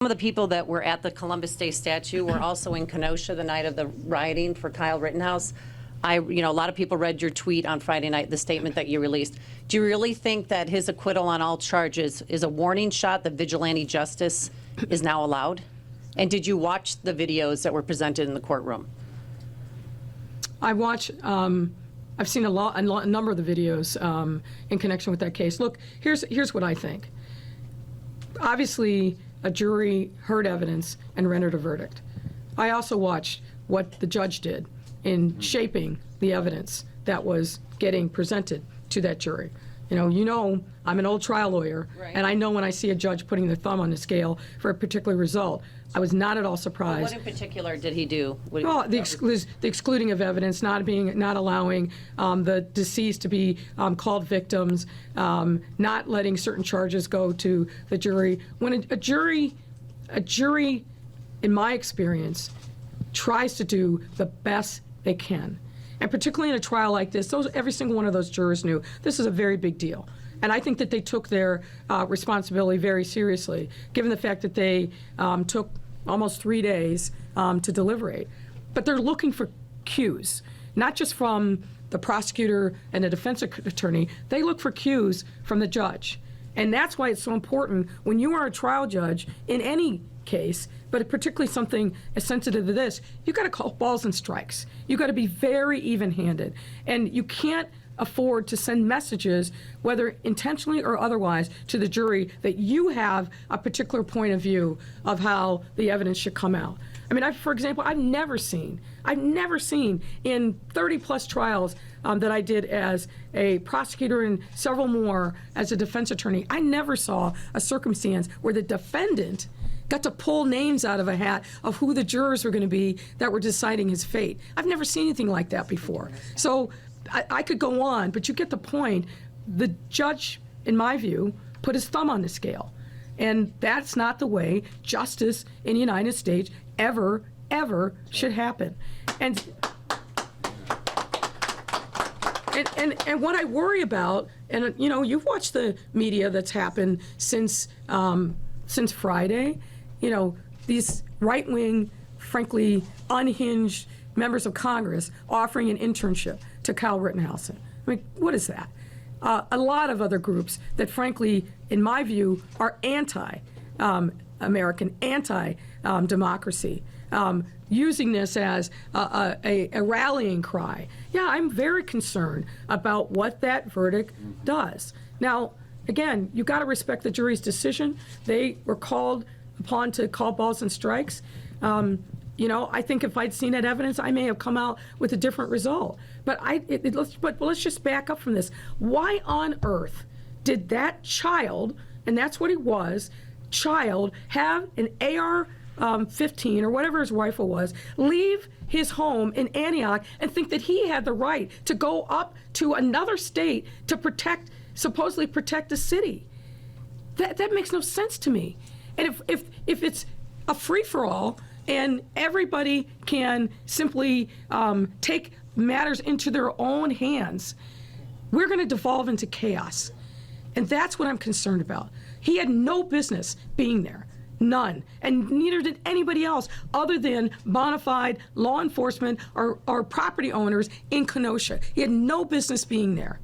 Some of the people that were at the Columbus Day statue were also in Kenosha the night of the rioting for Kyle Rittenhouse. A lot of people read your tweet on Friday night, the statement that you released. Do you really think that his acquittal on all charges is a warning shot that vigilante justice is now allowed? And did you watch the videos that were presented in the courtroom? I watch. I've seen a number of the videos in connection with that case. Look, here's what I think. Obviously, a jury heard evidence and rendered a verdict. I also watched what the judge did in shaping the evidence that was getting presented to that jury. I'm an old trial lawyer, right, and I know when I see a judge putting their thumb on the scale for a particular result. I was not at all surprised. What in particular did he do? Well, the excluding of evidence, not allowing the deceased to be called victims, not letting certain charges go to the jury. When a jury, in my experience, tries to do the best they can, and particularly in a trial like this, every single one of those jurors knew this is a very big deal. And I think that they took their responsibility very seriously, given the fact that they took almost 3 days to deliberate. But they're looking for cues, not just from the prosecutor and the defense attorney. They look for cues from the judge. And that's why it's so important when you are a trial judge in any case, but particularly something as sensitive as this, you've got to call balls and strikes. You've got to be very even-handed. And you can't afford to send messages, whether intentionally or otherwise, to the jury that you have a particular point of view of how the evidence should come out. I mean, for example, I've never seen in 30-plus trials that I did as a prosecutor and several more as a defense attorney, I never saw a circumstance where the defendant got to pull names out of a hat of who the jurors were going to be that were deciding his fate. I've never seen anything like that before. So I could go on, but you get the point. The judge, in my view, put his thumb on the scale. And that's not the way justice in the United States ever should happen. And what I worry about, and you've watched the media that's happened since Friday, these right-wing, frankly, unhinged members of Congress offering an internship to Kyle Rittenhouse. I mean, what is that? A lot of other groups that, frankly, in my view, are anti-American, anti-democracy, using this as a rallying cry. Yeah, I'm very concerned about what that verdict does. Now, again, you've got to respect the jury's decision. They were called upon to call balls and strikes. I think if I'd seen that evidence, I may have come out with a different result. But let's just back up from this. Why on earth did that child, and that's what he was, child, have an AR-15 or whatever his rifle was, leave his home in Antioch and think that he had the right to go up to another state to supposedly protect the city? That makes no sense to me. And if it's a free-for-all, and everybody can simply take matters into their own hands, we're going to devolve into chaos. And that's what I'm concerned about. He had no business being there, none. And neither did anybody else other than bona fide law enforcement or property owners in Kenosha. He had no business being there.